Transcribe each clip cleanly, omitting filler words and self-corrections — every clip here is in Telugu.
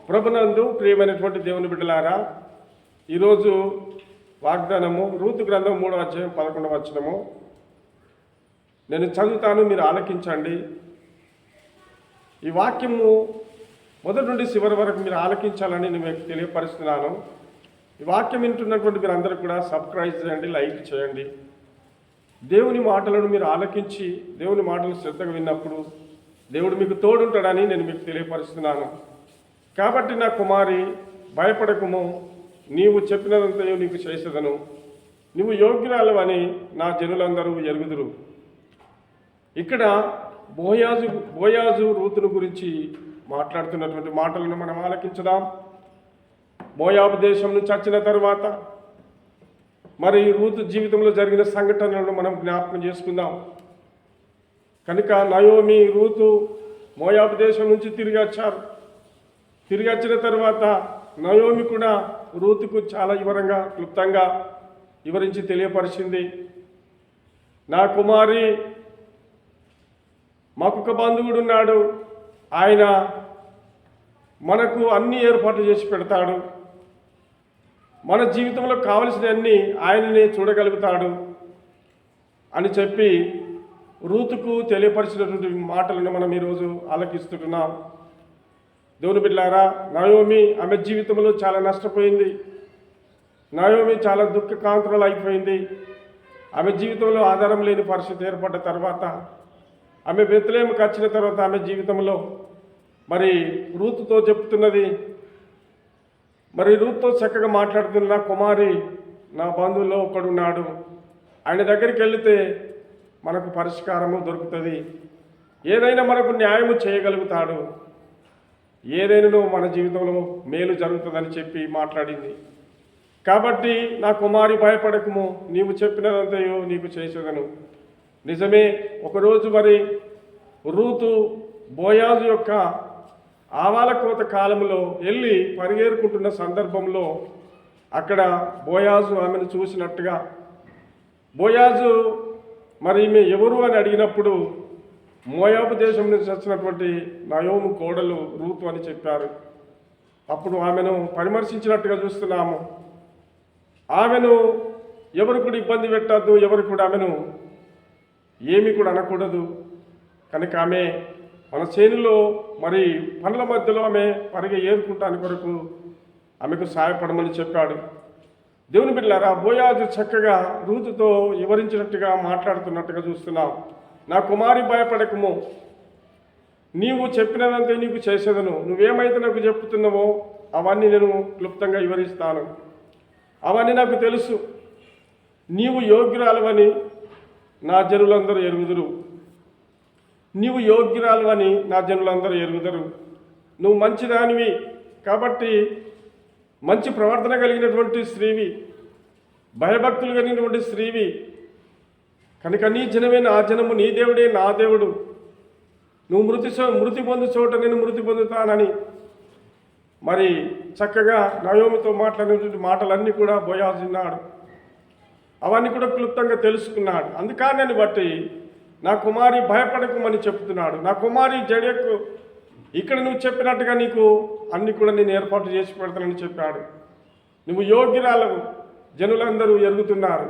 ప్రభునందు ప్రియమైనటువంటి దేవుని బిడ్డలారా, ఈరోజు వాగ్దానము రూతు గ్రంథం 3వ అధ్యాయం 11వ వచనము నేను చదువుతాను, మీరు ఆలకించండి. ఈ వాక్యము మొదటి నుండి చివరి వరకు మీరు ఆలకించాలని నేను మీకు తెలియపరుస్తున్నాను. ఈ వాక్యం వింటున్నటువంటి మీరు అందరూ కూడా సబ్స్క్రైబ్ చేయండి, లైక్ చేయండి. దేవుని మాటలను మీరు ఆలకించి దేవుని మాటలు శ్రద్ధగా విన్నప్పుడు దేవుడు మీకు తోడుంటాడని నేను మీకు తెలియపరుస్తున్నాను. కాబట్టి నా కుమారి, భయపడకుము, నీవు చెప్పినదంతయో నీకు చేసేదను, నువ్వు యోగ్యురాలు అని నా జనులందరూ ఎరుగుదురు. ఇక్కడ బోయాజు రూతును గురించి మాట్లాడుతున్నటువంటి మాటలను మనం ఆలకించుదాం. మోయాబు దేశం నుంచి వచ్చిన తర్వాత మరి రూతు జీవితంలో జరిగిన సంఘటనలను మనం జ్ఞాపకం చేసుకుందాం. కనుక నయోమి, రూతు మోయాబు దేశం నుంచి తిరిగి వచ్చారు. తిరిగి వచ్చిన తర్వాత నయోమి కూడా రూతుకు చాలా వివరంగా క్లుప్తంగా వివరించి తెలియపరిచింది. నా కుమారి, మాకొక బంధువుడు ఉన్నాడు, ఆయన మనకు అన్ని ఏర్పాట్లు చేసి పెడతాడు, మన జీవితంలో కావలసినవన్నీ ఆయననే చూడగలుగుతాడు అని చెప్పి రూతుకు తెలియపరిచినటువంటి మాటలను మనం ఈరోజు ఆలకిస్తున్నాం. దేవుని బిడ్డలారా, నయోమి ఆమె జీవితంలో చాలా నష్టపోయింది. నయోమి చాలా దుఃఖకాంతురాలు అయిపోయింది. ఆమె జీవితంలో ఆధారం లేని పరిస్థితి ఏర్పడ్డ తర్వాత, ఆమె బెత్లెహేముకు వచ్చిన తర్వాత ఆమె జీవితంలో మరి రూతుతో చెప్తున్నది, మరి రూతుతో చక్కగా మాట్లాడుతున్న, నా కుమారి, నా బంధువుల్లో ఒకడున్నాడు, ఆయన దగ్గరికి వెళితే మనకు పరిష్కారము దొరుకుతుంది, ఏదైనా మనకు న్యాయము చేయగలుగుతాడు, ఏదైనా మన జీవితంలో మేలు జరుగుతుందని చెప్పి మాట్లాడింది. కాబట్టి నా కుమారి, భయపడకము, నీవు చెప్పినదంతయో నీకు చేసేదను. నిజమే, ఒకరోజు మరి రూతు బోయాజు యొక్క ఆవాల కోత కాలంలో వెళ్ళి పరిగెరుకుంటున్న సందర్భంలో అక్కడ బోయాజు ఆమెను చూసినట్టుగా, బోయాజు మరి ఈమె ఎవరు అని అడిగినప్పుడు మోయాబు దేశం నుంచి వచ్చినటువంటి నయోము కోడలు రూతు అని చెప్పారు. అప్పుడు ఆమెను పరామర్శించినట్టుగా చూస్తున్నాము. ఆమెను ఎవరు కూడా ఇబ్బంది పెట్టద్దు, ఎవరు కూడా ఆమెను ఏమి కూడా అనకూడదు. కనుక ఆమె మన చేనులో మరి పనుల మధ్యలో ఆమె పరిగె ఏరుకుంటాని కొరకు ఆమెకు సహాయపడమని చెప్పాడు. దేవుని బిడ్డలారా, బోయాజు చక్కగా రూతుతో వివరించినట్టుగా మాట్లాడుతున్నట్టుగా చూస్తున్నాం. నా కుమారి, భయపడకము, నీవు చెప్పినదంతా నీకు చేసేదను, నువ్వేమైతే నాకు చెప్తున్నావో అవన్నీ నేను క్లుప్తంగా వివరిస్తాను, అవన్నీ నాకు తెలుసు, నీవు యోగ్యురాలువని నా జనులందరూ ఎరుగుదురు, నీవు యోగ్యురాలువని నా జనులందరూ ఎరుగుదరు, నువ్వు మంచిదానివి, కాబట్టి మంచి ప్రవర్తన కలిగినటువంటి స్త్రీవి, భయభక్తులు కలిగినటువంటి స్త్రీవి, కనుక నీ జనమే నా జనము, నీ దేవుడే నా దేవుడు, నువ్వు మృతి పొందు చోట నేను మృతి పొందుతానని మరి చక్కగా నయోమితో మాట్లాడినటువంటి మాటలన్నీ కూడా బోయాజు విన్నాడు. అవన్నీ కూడా క్లుప్తంగా తెలుసుకున్నాడు. అందుకని బట్టి నా కుమారి, భయపడకమని చెప్తున్నాడు. నా కుమారి, జడియకు, ఇక్కడ నువ్వు చెప్పినట్టుగా నీకు అన్ని కూడా నేను ఏర్పాటు చేసి పెడతానని చెప్పాడు. నువ్వు యోగ్యురాలకు, జనులందరూ ఎరుగుతున్నారు.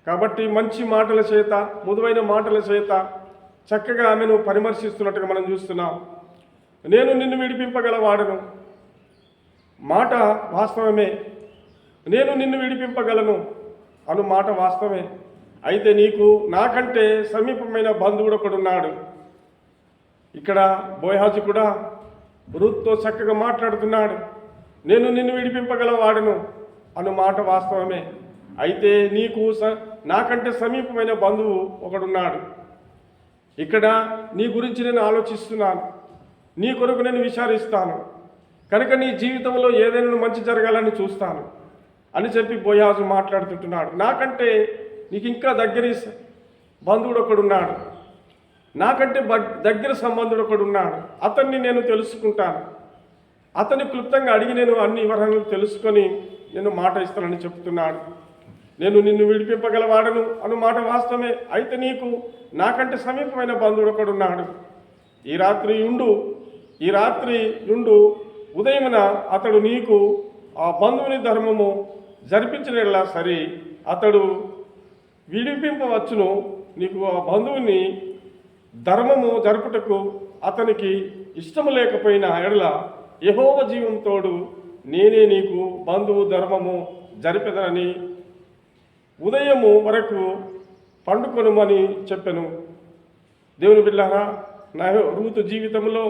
కాబట్టి మంచి మాటల చేత, మృదువైన మాటల చేత చక్కగా ఆమెను పరామర్శిస్తున్నట్టుగా మనం చూస్తున్నాం. నేను నిన్ను విడిపింపగలవాడను, మాట వాస్తవమే, నేను నిన్ను విడిపింపగలను అను మాట వాస్తవమే. అయితే నీకు నాకంటే సమీపమైన బంధువుడు ఒకడున్నాడు. ఇక్కడ బోయాజు కూడా రూతుతో చక్కగా మాట్లాడుతున్నాడు. నేను నిన్ను విడిపింపగలవాడను అను మాట వాస్తవమే. అయితే నీకు నాకంటే సమీపమైన బంధువు ఒకడున్నాడు. ఇక్కడ నీ గురించి నేను ఆలోచిస్తున్నాను, నీ కొరకు నేను విచారిస్తాను, కనుక నీ జీవితంలో ఏదైనా మంచి జరగాలని చూస్తాను అని చెప్పి బోయాజు మాట్లాడుతుంటున్నాడు. నాకంటే నీకు ఇంకా దగ్గర బంధువుడు ఒకడున్నాడు, నాకంటే దగ్గర సంబంధుడు ఒకడున్నాడు, అతన్ని నేను తెలుసుకుంటాను, అతన్ని క్లుప్తంగా అడిగి నేను అన్ని వివరాలను తెలుసుకొని నేను మాట ఇస్తానని చెప్తున్నాడు. నేను నిన్ను విడిపింపగలవాడను అను మాట వాస్తవమే. అయితే నీకు నాకంటే సమీపమైన బంధువుడు ఒకడున్నాడు. ఈ రాత్రి ఉండు, ఉదయమున అతడు నీకు ఆ బంధువుని ధర్మము జరిపించినలా సరే అతడు విడిపింపవచ్చును. నీకు ఆ బంధువుని ధర్మము జరుపుటకు అతనికి ఇష్టము లేకపోయినా ఎడల యెహోవా జీవంతోడు నేనే నీకు బంధువు ధర్మము జరిపెదనని ఉదయము వరకు పండుకొనుమని చెప్పెను. దేవుని బిడ్డలారా, నా రూతు జీవితంలో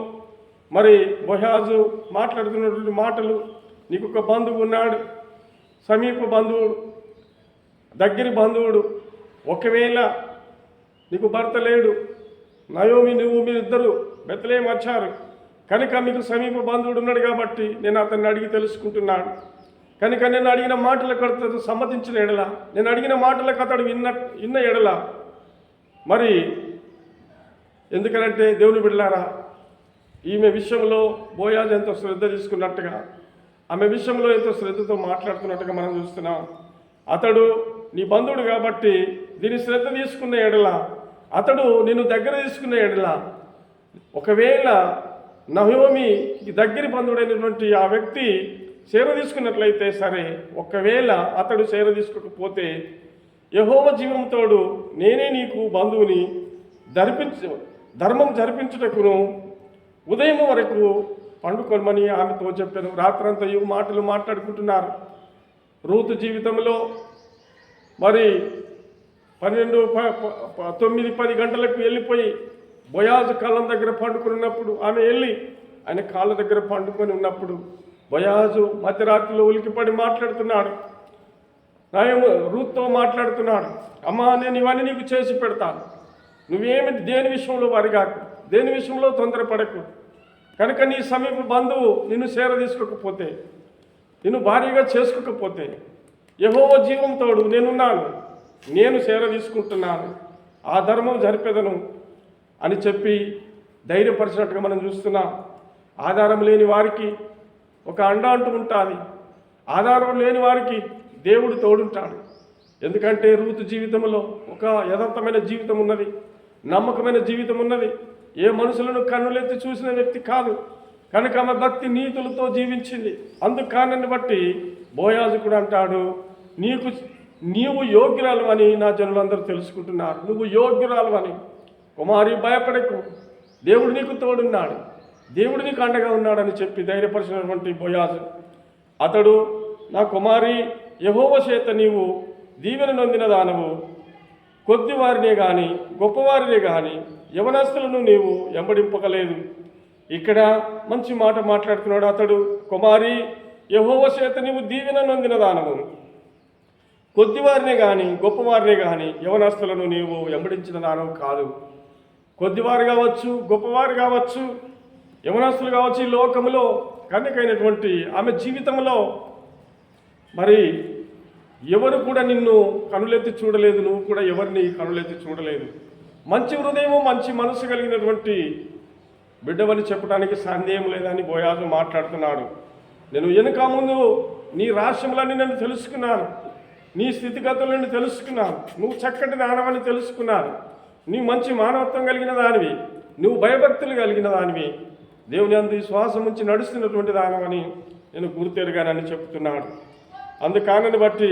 మరి బోయాజు మాట్లాడుతున్నటువంటి మాటలు, నీకు ఒక బంధువు ఉన్నాడు, సమీప బంధువుడు, దగ్గరి బంధువుడు. ఒకవేళ నీకు భర్త లేడు, నయోమి నువ్వు మీరిద్దరు బెత్లెహేము వచ్చారు కనుక మీకు సమీప బంధువుడు ఉన్నాడు కాబట్టి నేను అతన్ని అడిగి తెలుసుకుంటున్నాను. కనుక నేను అడిగిన మాటలకు అతడు సమ్మతించిన ఎడల, నేను అడిగిన మాటలకు అతడు విన్న ఎడల, మరి ఎందుకనంటే దేవుని బిడ్డలారా, ఈమె విషయంలో బోయాజు ఎంతో శ్రద్ధ తీసుకున్నట్టుగా, ఆమె విషయంలో ఎంతో శ్రద్ధతో మాట్లాడుతున్నట్టుగా మనం చూస్తున్నాం. అతడు నీ బంధువుడు కాబట్టి దీని శ్రద్ధ తీసుకున్న ఎడల, అతడు నిన్ను దగ్గర తీసుకున్న ఎడల, ఒకవేళ నయోమి దగ్గరి బంధువుడైనటువంటి ఆ వ్యక్తి సేవ తీసుకున్నట్లయితే సరే, ఒకవేళ అతడు సేవ తీసుకోకపోతే యెహోవా జీవంతోడు నేనే నీకు బంధువుని ధర్మం జరిపించుటకును ఉదయం వరకు పండుకొనమని ఆమెతో చెప్పాను. రాత్రంతా ఈ మాటలు మాట్లాడుకుంటున్నారు. రూతు జీవితంలో మరి 12, 9, 10 గంటలకు వెళ్ళిపోయి బోయాజు కాళ్ళ దగ్గర పండుకున్నప్పుడు ఆమె వెళ్ళి ఆయన కాళ్ళ దగ్గర పండుకొని ఉన్నప్పుడు బోయాజు మధ్యరాత్రిలో ఉలికిపడి మాట్లాడుతున్నాడు. రూత్తో మాట్లాడుతున్నాడు, అమ్మా నేను ఇవన్నీ నీకు చేసి పెడతాను, నువ్వేమి దేని విషయంలో వరిగాకు, దేని విషయంలో తొందరపడకు. కనుక నీ సమీప బంధువు నిన్ను సేవ తీసుకోకపోతే, నిన్ను భారీగా చేసుకోకపోతే యెహోవా జీవంతోడు నేనున్నాను, నేను సేవ తీసుకుంటున్నాను, ఆ ధర్మం జరిపేదను అని చెప్పి ధైర్యపరిచినట్టుగా మనం చూస్తున్నాం. ఆధారం లేని వారికి ఒక అండ అంటూ ఉంటుంది. ఆధారం లేని వారికి దేవుడు తోడుంటాడు. ఎందుకంటే రూతు జీవితంలో ఒక యథార్థమైన జీవితం ఉన్నది, నమ్మకమైన జీవితం ఉన్నది. ఏ మనుషులను కన్నులెత్తి చూసిన వ్యక్తి కాదు. కనుక ఆమె భక్తి నీతులతో జీవించింది. అందుకు కారణాన్ని బట్టి బోయాజు కూడా అంటాడు, నీవు యోగ్యురాలు అని నా జనులందరూ తెలుసుకుంటున్నారు. నువ్వు యోగ్యురాలు అని. కుమారి భయపడకు, దేవుడు నీకు తోడున్నాడు, దేవుడు నీకు అండగా ఉన్నాడని చెప్పి ధైర్యపరిచినటువంటి బోయాజు అతడు, నా కుమారి యెహోవా చేత నీవు దీవెన నొందిన దానవు, కొద్దివారినే కానీ గొప్పవారినే కానీ యవనస్తులను నీవు ఎంబడింపకలేదు. ఇక్కడ మంచి మాట మాట్లాడుతున్నాడు అతడు. కుమారి యెహోవా చేత నీవు దీవెన నొందిన దానవు, కొద్దివారినే కానీ గొప్పవారినే కానీ యవనస్తులను నీవు ఎంబడించిన దానవు కాదు. కొద్దివారు కావచ్చు, గొప్పవారు కావచ్చు, యవనస్తులు కావచ్చు, ఈ లోకంలో కన్యకైనటువంటి ఆమె జీవితంలో మరి ఎవరు కూడా నిన్ను కనులెత్తి చూడలేదు, నువ్వు కూడా ఎవరిని కనులెత్తి చూడలేదు. మంచి హృదయము మంచి మనసు కలిగినటువంటి బిడ్డవని చెప్పడానికి సందేహం లేదని బోయాజు మాట్లాడుతున్నాడు. నేను వెనుక ముందు నీ రహస్యములన్నీ నేను తెలుసుకున్నాను, నీ స్థితిగతులను తెలుసుకున్నాను, నువ్వు చక్కటి దానవని తెలుసుకున్నాను, నీ మంచి మానవత్వం కలిగిన దానివి, నువ్వు భయభక్తులు కలిగిన దానివి, దేవుని అందు విశ్వాసం ఉంచి నడుస్తున్నటువంటి దానవని నేను గుర్తెరగానని చెప్తున్నాడు. అందుకానని బట్టి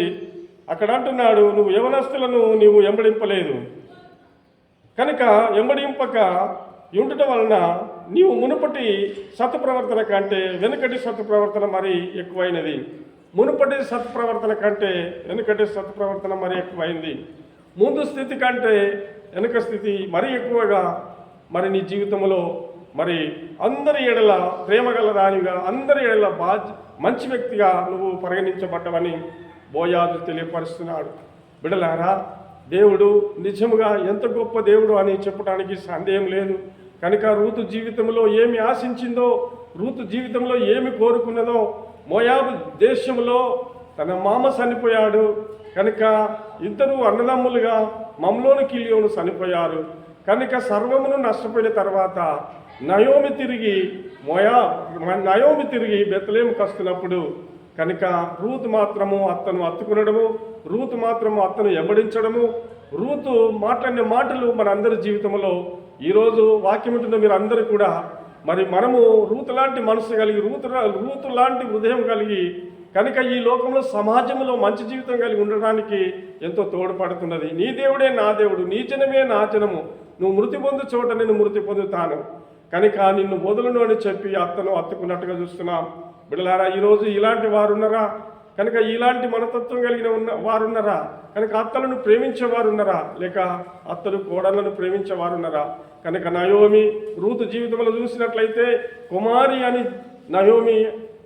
అక్కడ అంటున్నాడు, నువ్వు యవనస్తులను నీవు ఎంబడింపలేదు, కనుక ఎంబడింపక ఉండటం వలన నీవు మునుపటి సత్ప్రవర్తన కంటే వెనుకటి సత్ప్రవర్తన మరి ఎక్కువైనది. మునుపటి సత్ప్రవర్తన కంటే వెనుకటి సత్ప్రవర్తన మరి ఎక్కువైంది. ముందు స్థితి కంటే వెనుక స్థితి మరీ ఎక్కువగా మరి నీ జీవితంలో మరి అందరి ఎడల ప్రేమగల దానిగా, అందరి ఎడల మంచి వ్యక్తిగా నువ్వు పరిగణించబడ్డవని బోయాజు తెలియపరుస్తున్నాడు. బిడలారా, దేవుడు నిజముగా ఎంత గొప్ప దేవుడు అని చెప్పడానికి సందేహం లేదు. కనుక రూతు జీవితంలో ఏమి ఆశించిందో, రూతు జీవితంలో ఏమి కోరుకున్నదో, మోయాబు దేశంలో తన మామ చనిపోయాడు కనుక ఇద్దరు అన్నదమ్ములుగా మమ్లోను కిలియోను చనిపోయారు కనుక సర్వమును నష్టపోయిన తర్వాత నయోమి తిరిగి బెత్లెహేముకు వస్తున్నప్పుడు కనుక రూతు మాత్రము అత్తను అత్తుకునడము, రూతు మాత్రము అత్తను ఎంబడించడము, రూతు మాట్లాడిన మాటలు మన అందరి జీవితంలో ఈరోజు వాక్యం ఉంటున్న మీరు అందరూ కూడా మరి మనము రూతు లాంటి మనసు కలిగి రూతు లాంటి హృదయం కలిగి కనుక ఈ లోకంలో సమాజంలో మంచి జీవితం కలిగి ఉండడానికి ఎంతో తోడ్పడుతున్నది. నీ దేవుడే నా దేవుడు, నీ జనమే నా జనము, నువ్వు మృతి పొందు చోట నేను మృతి పొందుతాను, కనుక నిన్ను వదలను అని చెప్పి అత్తను హత్తుకున్నట్టుగా చూస్తున్నాం. బిడ్డలారా, ఈరోజు ఇలాంటి వారు ఉన్నారా? కనుక ఇలాంటి మనతత్వం కలిగిన వారున్నారా? కనుక అత్తలను ప్రేమించేవారు ఉన్నారా? లేక అత్తలు కోడళ్లను ప్రేమించేవారు ఉన్నారా? కనుక నయోమి రూతు జీవితంలో చూసినట్లయితే కుమారి అని నయోమి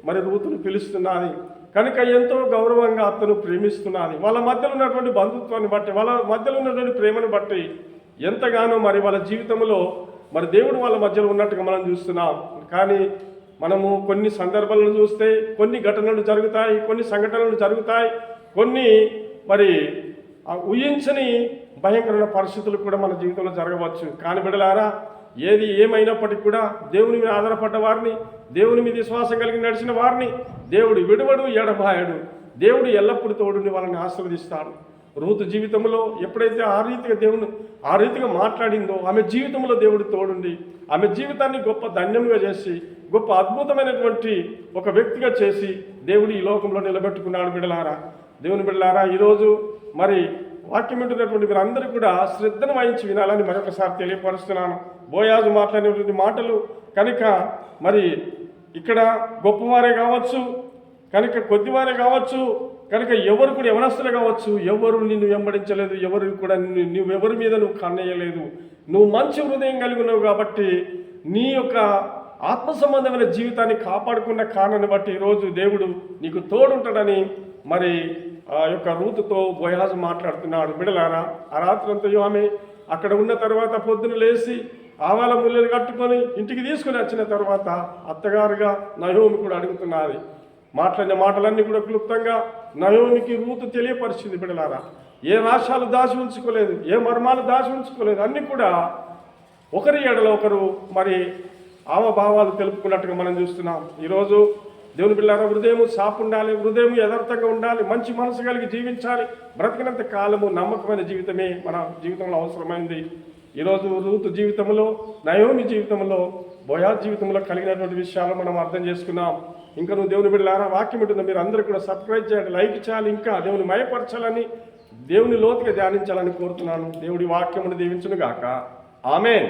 మరి రూతును పిలుస్తున్నది. కనుక ఎంతో గౌరవంగా అత్తను ప్రేమిస్తున్నది. వాళ్ళ మధ్యలో ఉన్నటువంటి బంధుత్వాన్ని బట్టి, వాళ్ళ మధ్యలో ఉన్నటువంటి ప్రేమను బట్టి ఎంతగానో మరి వాళ్ళ జీవితంలో మరి దేవుడు వాళ్ళ మధ్యలో ఉన్నట్టుగా మనం చూస్తున్నాం. కానీ మనము కొన్ని సందర్భాలను చూస్తే కొన్ని ఘటనలు జరుగుతాయి, కొన్ని సంఘటనలు జరుగుతాయి, కొన్ని మరి ఊహించని భయంకరమైన పరిస్థితులు కూడా మన జీవితంలో జరగవచ్చు. కానీ బిడ్డలారా, ఏది ఏమైనప్పటికీ కూడా దేవుని మీద ఆధారపడ్డ వారిని, దేవుని మీద విశ్వాసం కలిగి నడిచిన వారిని దేవుడు విడువడు, ఎడబాయడు. దేవుడు ఎల్లప్పుడూ తోడుని వాళ్ళని ఆశీర్వదిస్తాడు. రూతు జీవితంలో ఎప్పుడైతే ఆ రీతిగా మాట్లాడిందో ఆమె జీవితంలో దేవుడు తోడుండి ఆమె జీవితాన్ని గొప్ప ధన్యంగా చేసి గొప్ప అద్భుతమైనటువంటి ఒక వ్యక్తిగా చేసి దేవుడు ఈ లోకంలో నిలబెట్టుకున్నాడు. బిడ్డలారా, దేవుని బిడ్డలారా, ఈరోజు మరి వాక్యం వింటున్నటువంటి మీరందరూ కూడా శ్రద్ధను వహించి వినాలని మరొకసారి తెలియపరుస్తున్నాను. బోయాజు మాట్లాడినటువంటి మాటలు కనుక మరి ఇక్కడ గొప్పవారే కావచ్చు, కనుక కొద్దివారే కావచ్చు, కనుక ఎవరు కూడా యవనస్తులు కావచ్చు, ఎవరు నిన్ను వెంబడించలేదు, ఎవరు కూడా నువ్వెవరి మీద నువ్వు కన్నయ్యలేదు. నువ్వు మంచి హృదయం కలిగి ఉన్నావు కాబట్టి నీ యొక్క ఆత్మ సంబంధమైన జీవితాన్ని కాపాడుకున్న కారణాన్ని బట్టి ఈరోజు దేవుడు నీకు తోడుంటాడని మరి ఆ యొక్క రూతుతో బోయాజు మాట్లాడుతున్నాడు. బిడలారా, ఆ రాత్రంతా ఆమె అక్కడ ఉన్న తర్వాత పొద్దున లేచి ఆవాల ముళ్ళలు కట్టుకొని ఇంటికి తీసుకుని వచ్చిన తర్వాత అత్తగారుగా నయోమి కూడా అడుగుతున్నది. మాట్లాడిన మాటలన్నీ కూడా క్లుప్తంగా నయోమికి రూతు తెలియపరిచింది. బిడలారా, ఏ రాశాలు దాచి ఉంచుకోలేదు, ఏ మర్మాలు దాచి ఉంచుకోలేదు, అన్నీ కూడా ఒకరి ఎడల ఒకరు మరి ఆవభావాలు తెలుపుకున్నట్టుగా మనం చూస్తున్నాం. ఈరోజు దేవుని బిడ్డలారా, హృదయం సాపు ఉండాలి, హృదయం యథార్థంగా ఉండాలి, మంచి మనసు కలిగి జీవించాలి. బ్రతికినంత కాలము నమ్మకమైన జీవితమే మన జీవితంలో అవసరమైంది. ఈరోజు రూతు జీవితంలో, నయోమి జీవితంలో, బోయాజ్ జీవితంలో కలిగినటువంటి విషయాలు మనం అర్థం చేసుకున్నాం. ఇంకా నువ్వు దేవుని బిడ్డలారా, వాక్యం ఉంటుందో మీరు అందరూ కూడా సబ్స్క్రైబ్ చేయాలి, లైక్ చేయాలి, ఇంకా దేవుని మయపరచాలని, దేవుని లోతుగా ధ్యానించాలని కోరుతున్నాను. దేవుడి వాక్యమును దీవించును గాక. ఆమేన్.